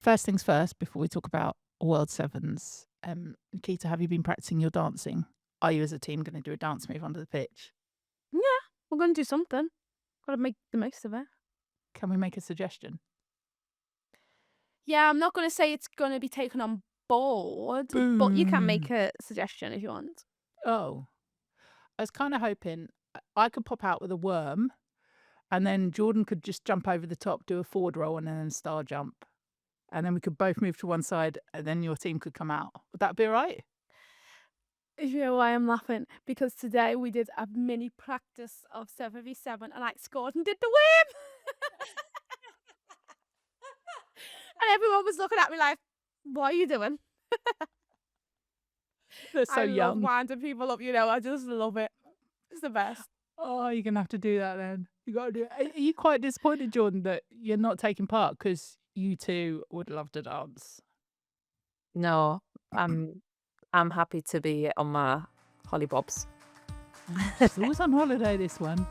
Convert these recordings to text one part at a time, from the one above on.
First things first, before we talk about World Sevens, Nikita, have you been practicing your dancing? Are you as a team going to do a dance move under the pitch? Yeah, we're gonna do something. Gotta make the most of it. Can we make a suggestion? Yeah, I'm not gonna say it's gonna be taken on board, but you can make Boom. a suggestion if you want. Oh, I was kind of hoping I could pop out with a worm and then Jordan could just jump over the top, do a forward roll and then a star jump. And then we could both move to one side and then your team could come out. Would that be all right? You know why I'm laughing? Because today we did a mini practice of 7v7 and I scored and did the worm. And everyone was looking at me like, what are you doing? They're so I love young. winding people up, I just love it. It's the best. Oh, you're gonna have to do that then. You gotta do it. Are you quite disappointed, Jordan, that you're not taking part? Because you two would love to dance. No, I'm happy to be on my hollybobs. She's always on holiday, this one.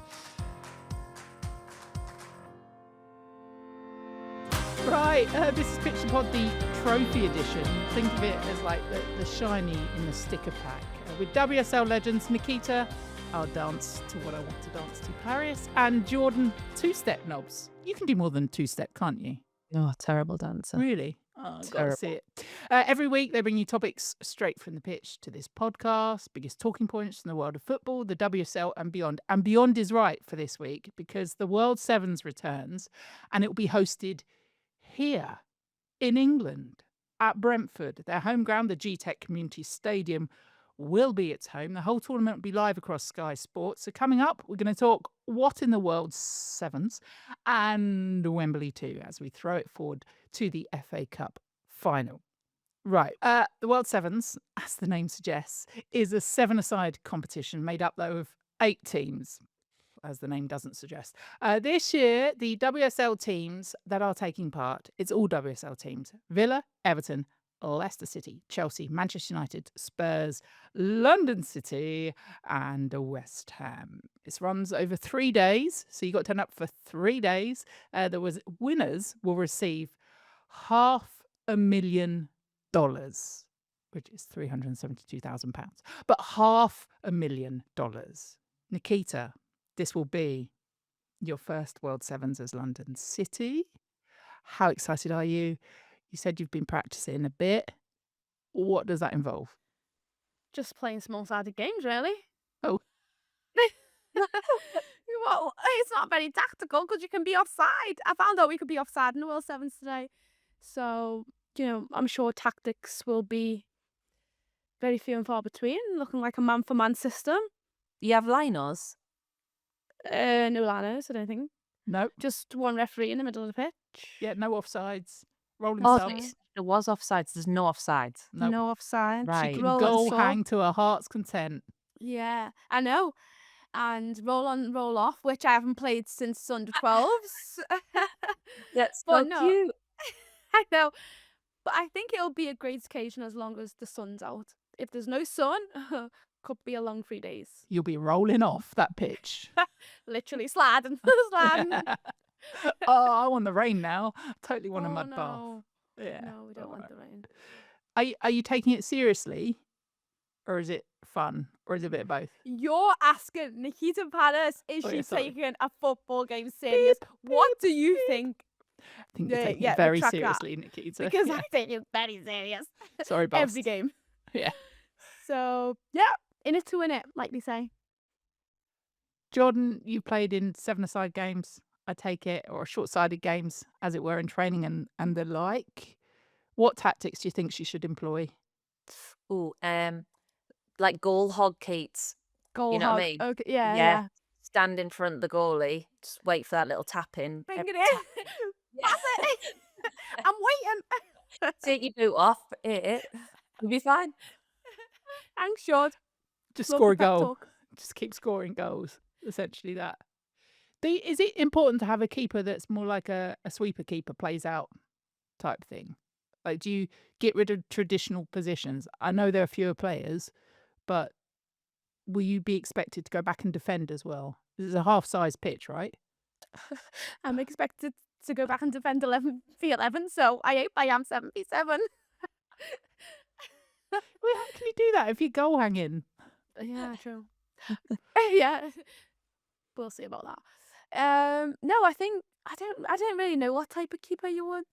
Right, this is Picture Pod, the trophy edition. Think of it as like the shiny in the sticker pack. With WSL legends Nikita, I'll dance to what I want to dance to, Paris, and Jordan, two-step knobs. You can do more than two-step, can't you? Oh, terrible dancer. Really? Oh, I've got to Terrible. see it. Every week, they bring you topics straight from the pitch to this podcast, biggest talking points from the world of football, the WSL, and beyond. And beyond is right for this week because the World Sevens returns and it will be hosted here in England at Brentford, their home ground. The G-Tech Community Stadium will be its home. The whole tournament will be live across Sky Sports. So coming up, we're going to talk what in the World Sevens and Wembley too, as we throw it forward to the FA Cup final. Right. The World Sevens, as the name suggests, is a seven-a-side competition made up, though, of 8 teams, as the name doesn't suggest. This year, the WSL teams that are taking part, it's all WSL teams: Villa, Everton, Leicester City, Chelsea, Manchester United, Spurs, London City, and West Ham. This runs over 3 days, so you got to turn up for 3 days. Winners will receive $500,000, which is £372,000. But $500,000. Nikita, this will be your first World Sevens as London City. How excited are you? You said you've been practicing a bit. What does that involve? Just playing small-sided games, really. Oh. Well, it's not very tactical because you can be offside. I found out we could be offside in the World Sevens today. So, I'm sure tactics will be very few and far between, looking like a man-for-man system. You have linos? No liners, I don't think. No. Just one referee in the middle of the pitch. Yeah, no offsides. Rolling Oh, subs. there was offsides. There's no offsides. No. No offside. Right. She can Roll and goal sub. hang to her heart's content. Yeah, I know. And roll on, roll off, which I haven't played since under 12s. That's But so no. cute. I know. But I think it'll be a great occasion as long as the sun's out. If there's no sun, could be a long 3 days. You'll be rolling off that pitch. Literally sliding. sliding. Oh, I want the rain now. Totally want a Oh, mud bath. no. Yeah. No, we don't All want right. the rain. Are you taking it seriously? Or is it fun? Or is it a bit of both? You're asking Nikita Paris, is Oh, she yeah, sorry. taking a football game serious? What do you think? I think you're taking yeah, it very retract that. seriously, Nikita. Because Yeah. I take it very serious. Sorry, boss. Every game. Yeah. So, yeah, in it to win it, like they say. Jordan, you played in seven-a-side games, I take it, or short-sided games, as it were, in training and the like. What tactics do you think she should employ? Ooh, like goal hog Kates. Goal You know hog. what I mean? Okay, yeah. Stand in front of the goalie. Just wait for that little tap in. Bring it in. Pass it. I'm waiting. Take your boot off. You'll be fine. Thanks, Shod. Just Love score the a pep goal. talk. Just keep scoring goals. Essentially that. Is it important to have a keeper that's more like a sweeper keeper, plays out type thing? Like, do you get rid of traditional positions? I know there are fewer players, but will you be expected to go back and defend as well? This is a half-size pitch, right? I'm expected to go back and defend 11v11. So I hope I am 7v7. Well, how can you do that if your goal hanging? Yeah, true. Yeah, we'll see about that. No, I think I don't really know what type of keeper you would.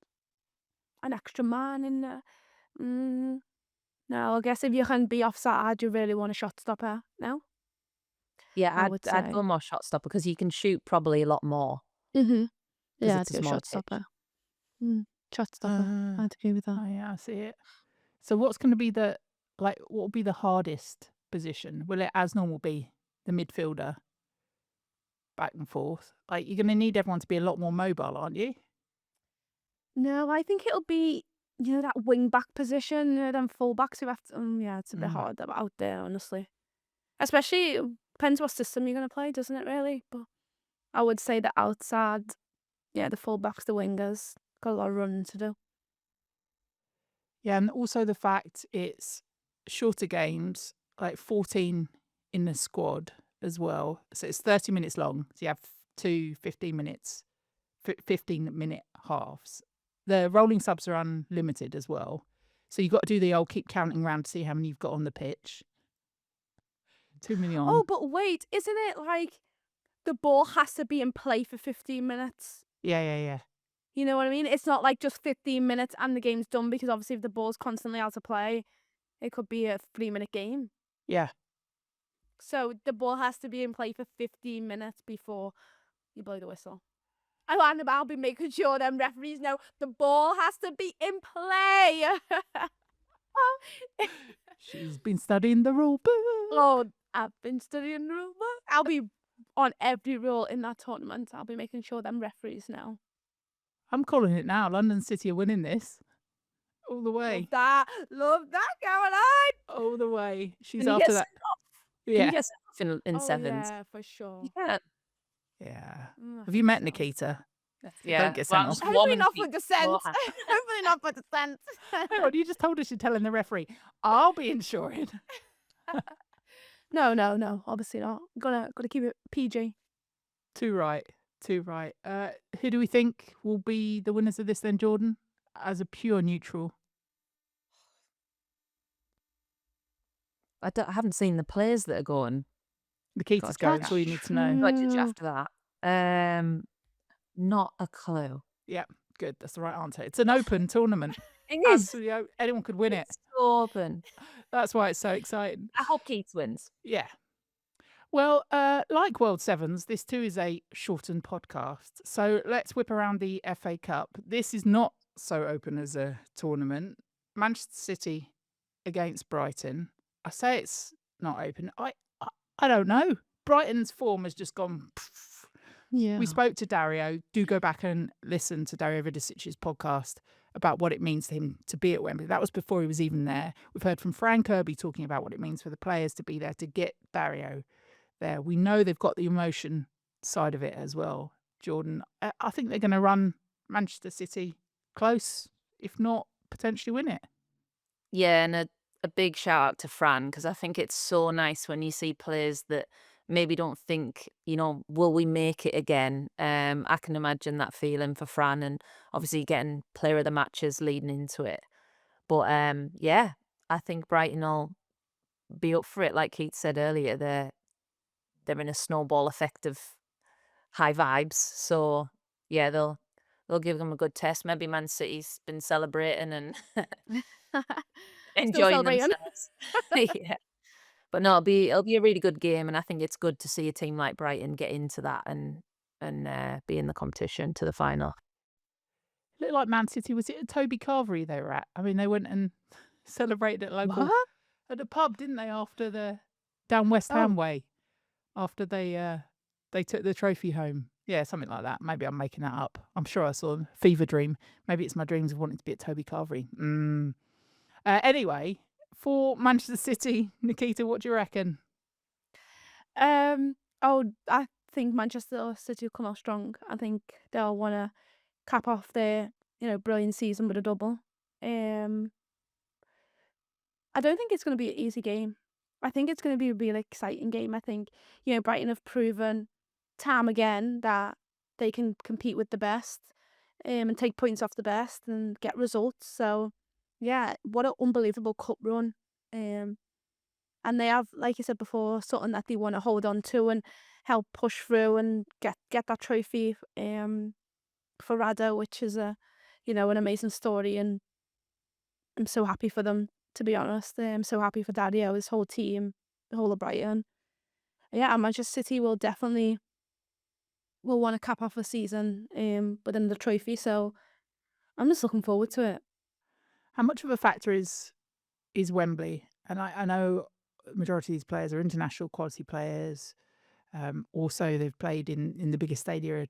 An extra man in there. No, I guess if you can be offside, you really want a shot stopper. No, Yeah, I would I'd go say. more shot stopper because you can shoot probably a lot more Mhm. because Yeah, it's I'd a go smaller shot pitch. stopper. Shot stopper. Uh, I'd agree with that. oh yeah, I see it. So what's going to be what will be the hardest position? Will it, as normal, be the midfielder back and forth? Like, you're going to need everyone to be a lot more mobile, aren't you? No, I think it'll be that wing back position. Them full backs who have to. Yeah, it's a bit Mm. hard out there, honestly. Especially depends what system you're gonna play, doesn't it? Really, but I would say the outside. Yeah, the full backs, the wingers, got a lot of running to do. Yeah, and also the fact it's shorter games, like 14 in the squad as well. So it's 30 minutes long. So you have two 15 minutes, 15-minute halves. The rolling subs are unlimited as well. So you've got to do the old keep counting round to see how many you've got on the pitch. Too many on. Oh, but wait, isn't it like the ball has to be in play for 15 minutes? Yeah. You know what I mean? It's not like just 15 minutes and the game's done, because obviously if the ball's constantly out of play, it could be a 3-minute game. Yeah. So the ball has to be in play for 15 minutes before you blow the whistle. I'll be making sure them referees know the ball has to be in play. She's been studying the rule book. Oh, I've been studying the rule book. I'll be on every rule in that tournament. I'll be making sure them referees know. I'm calling it now. London City are winning this. All the way. Love that, Caroline. All the way. She's Can you after get that. sent off? Can Yeah. you get sent off in Oh sevens? yeah, for sure. Yeah. Yeah. I Have you think met so. Nikita? Yeah. Don't get Well, sent I'm off. just Hopefully warming not the for feet dissent. beforehand. Hopefully not for dissent. Hang on, you just told us you're telling the referee. I'll be ensuring. No. Obviously not. Gotta keep it PG. Too right. Who do we think will be the winners of this then, Jordan? As a pure neutral. I haven't seen the players that are going. Nikita's Gotta going. That's all you need to know. Got to judge you after that. Not a clue. Yeah, good. That's the right answer. It's an open tournament. It is. Absolutely, anyone could win it. It's so open. That's why it's so exciting. I hope Keats wins. Yeah. Well, like World Sevens, this too is a shortened podcast. So let's whip around the FA Cup. This is not so open as a tournament. Manchester City against Brighton. I say it's not open. I don't know. Brighton's form has just gone. Yeah. We spoke to Dario. Do go back and listen to Dario Vidicic's podcast about what it means to him to be at Wembley. That was before he was even there. We've heard from Frank Kirby talking about what it means for the players to be there, to get Dario there. We know they've got the emotion side of it as well, Jordan. I think they're going to run Manchester City close, if not potentially win it. Yeah, and a big shout out to Fran, because I think it's so nice when you see players that maybe don't think, will we make it again? I can imagine that feeling for Fran, and obviously getting player of the matches leading into it. But yeah, I think Brighton will be up for it. Like Keith said earlier, they're in a snowball effect of high vibes. So yeah, they'll give them a good test. Maybe Man City's been celebrating and enjoying celebrating. themselves. Yeah. But no, it'll be a really good game, and I think it's good to see a team like Brighton get into that and be in the competition to the final. It looked like Man City. Was it a Toby Carvery they were at? I mean, they went and celebrated at local at the pub, didn't they? After down West Ham way, after they took the trophy home. Yeah, something like that. Maybe I'm making that up. I'm sure I saw a fever dream. Maybe it's my dreams of wanting to be at Toby Carvery. Anyway, for Manchester City, Nikita, what do you reckon? I think Manchester City will come out strong. I think they'll want to cap off their brilliant season with a double. I don't think it's going to be an easy game. I think it's going to be a really exciting game. I think Brighton have proven time again that they can compete with the best. and take points off the best and get results. So yeah, what an unbelievable cup run. Um, and they have, like you said before, something that they want to hold on to and help push through and get that trophy for Rado, which is an amazing story. And I'm so happy for them, to be honest. I'm so happy for Dario, his whole team, the whole of Brighton. Yeah, and Manchester City will want to cap off the season within the trophy. So I'm just looking forward to it. How much of a factor is Wembley? And I know majority of these players are international quality players. Also, they've played in the biggest stadia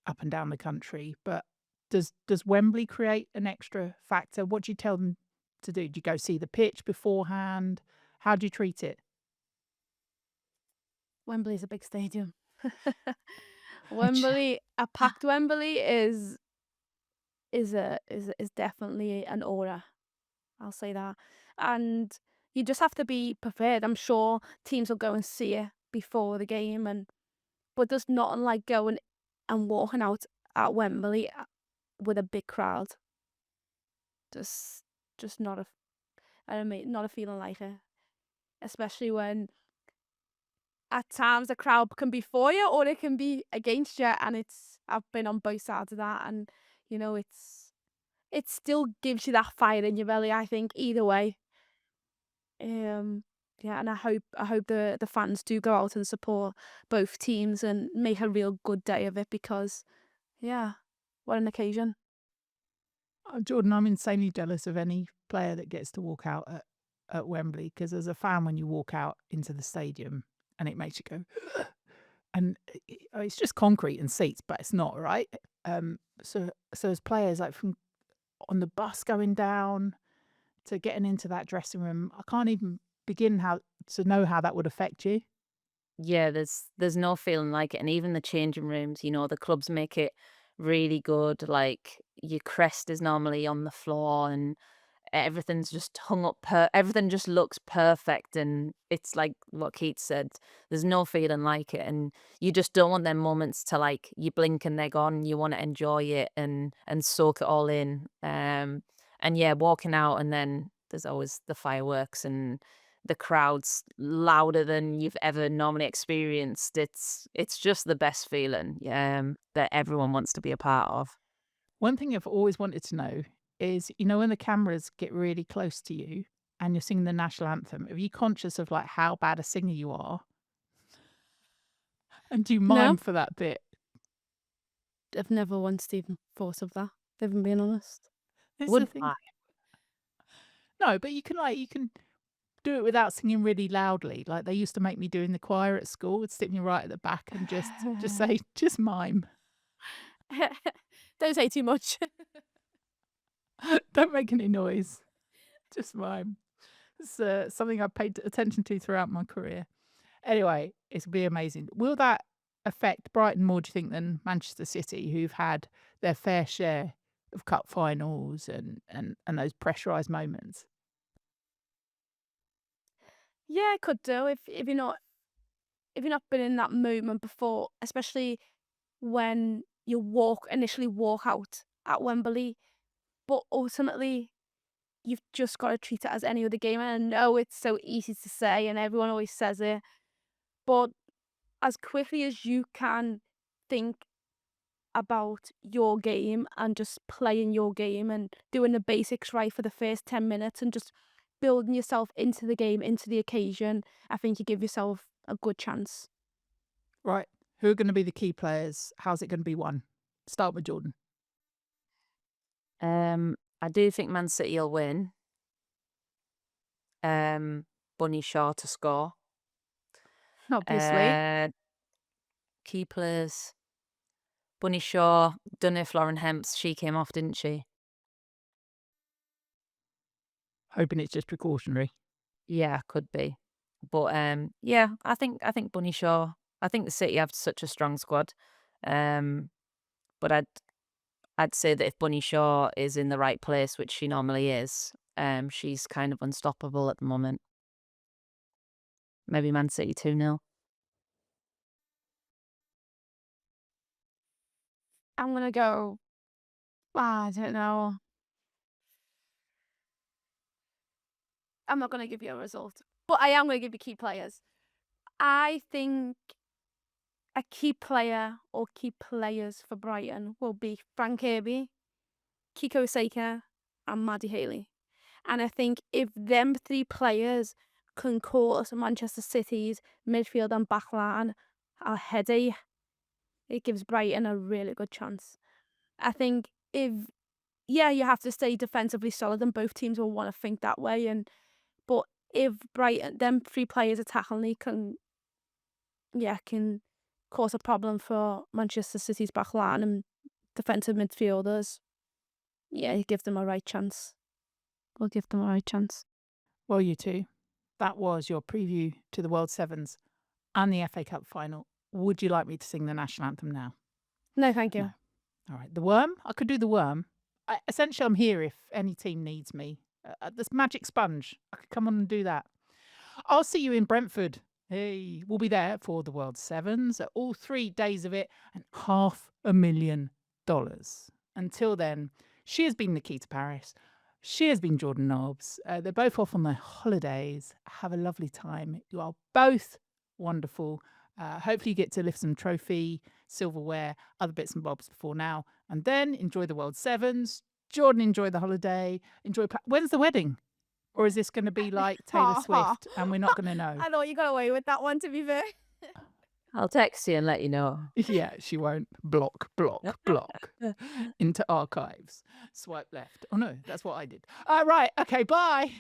up and down the country. But does Wembley create an extra factor? What do you tell them to do? Do you go see the pitch beforehand? How do you treat it? Wembley is a big stadium. Which A packed Wembley is definitely an aura. I'll say that. And you just have to be prepared. I'm sure teams will go and see it before the game, but there's nothing like going and walking out at Wembley with a big crowd. Just just not a I don't mean not a feeling like it. Especially when at times the crowd can be for you or it can be against you, and I've been on both sides of that, and you know it still gives you that fire in your belly. I think either way. Um, yeah, and I hope the fans do go out and support both teams and make a real good day of it, because yeah, what an occasion. Jordan, I'm insanely jealous of any player that gets to walk out at Wembley because as a fan, when you walk out into the stadium and it makes you go, and it's just concrete and seats, but it's not right. So as players, like from on the bus going down to getting into that dressing room, I can't even begin how to know how that would affect you. Yeah, there's no feeling like it, and even the changing rooms, the clubs make it really good. Like your crest is normally on the floor, and everything's just hung up. Everything just looks perfect, and it's like what Keith said. There's no feeling like it, and you just don't want them moments to like you blink and they're gone. You want to enjoy it and soak it all in. And yeah, walking out, and then there's always the fireworks and the crowd's louder than you've ever normally experienced. It's just the best feeling, that everyone wants to be a part of. One thing I've always wanted to know is, when the cameras get really close to you and you're singing the national anthem, are you conscious of like how bad a singer you are? And do you mime No, for that bit? I've never once even thought of that, if I'm being honest. It's the Wouldn't thing. I? No, but you can do it without singing really loudly. Like they used to make me do in the choir at school, would stick me right at the back and just say, just mime. Don't say too much. Don't make any noise. Just mime. It's something I've paid attention to throughout my career. Anyway, it'll be amazing. Will that affect Brighton more, do you think, than Manchester City, who've had their fair share of cup finals and those pressurised moments? Yeah, it could do if you're not been in that moment before, especially when you initially walk out at Wembley, but ultimately you've just got to treat it as any other game. And I know it's so easy to say, and everyone always says it, but as quickly as you can think about your game and just playing your game and doing the basics right for the first 10 minutes and just building yourself into the game, into the occasion, I think you give yourself a good chance. Right. Who are going to be the key players? How's it going to be won? Start with Jordan. I do think Man City will win. Bunny Shaw to score. Obviously. Uh, Key players. Bunny Shaw. Don't know if Lauren Hempst, she came off, didn't she? Hoping it's just precautionary. Yeah, could be. But yeah, I think Bunny Shaw. I think the City have such a strong squad. Um, but I'd say that if Bunny Shaw is in the right place, which she normally is, she's kind of unstoppable at the moment. Maybe Man City 2-0. I'm going to go I don't know. I'm not going to give you a result, but I am going to give you key players. I think a key player or key players for Brighton will be Frank Kirby, Kiko Saker, and Maddie Haley. And I think if them three players can cause Manchester City's midfield and backline a headache, it gives Brighton a really good chance. I think you have to stay defensively solid, and both teams will want to think that way. But if Brighton, them three players attacking can cause a problem for Manchester City's backline and defensive midfielders, you give them a right chance. We'll give them a right chance. Well, you two, that was your preview to the World Sevens and the FA Cup final. Would you like me to sing the national anthem now? No, thank you. No. All right. The Worm? I could do the Worm. Essentially, I'm here if any team needs me. This magic sponge, I could come on and do that. I'll see you in Brentford. Hey, we'll be there for the World Sevens, all 3 days of it, and $500,000. Until then, she has been Nikita Paris. She has been Jordan Nobbs. They're both off on their holidays. Have a lovely time. You are both wonderful. Hopefully you get to lift some trophy, silverware, other bits and bobs before now. And then enjoy the World Sevens. Jordan, enjoy the holiday. When's the wedding? Or is this going to be like Taylor Swift and we're not going to know? I thought you got away with that one, to be fair. I'll text you and let you know. Yeah, she won't. Block. Into archives. Swipe left. Oh no, that's what I did. Right. Okay, bye.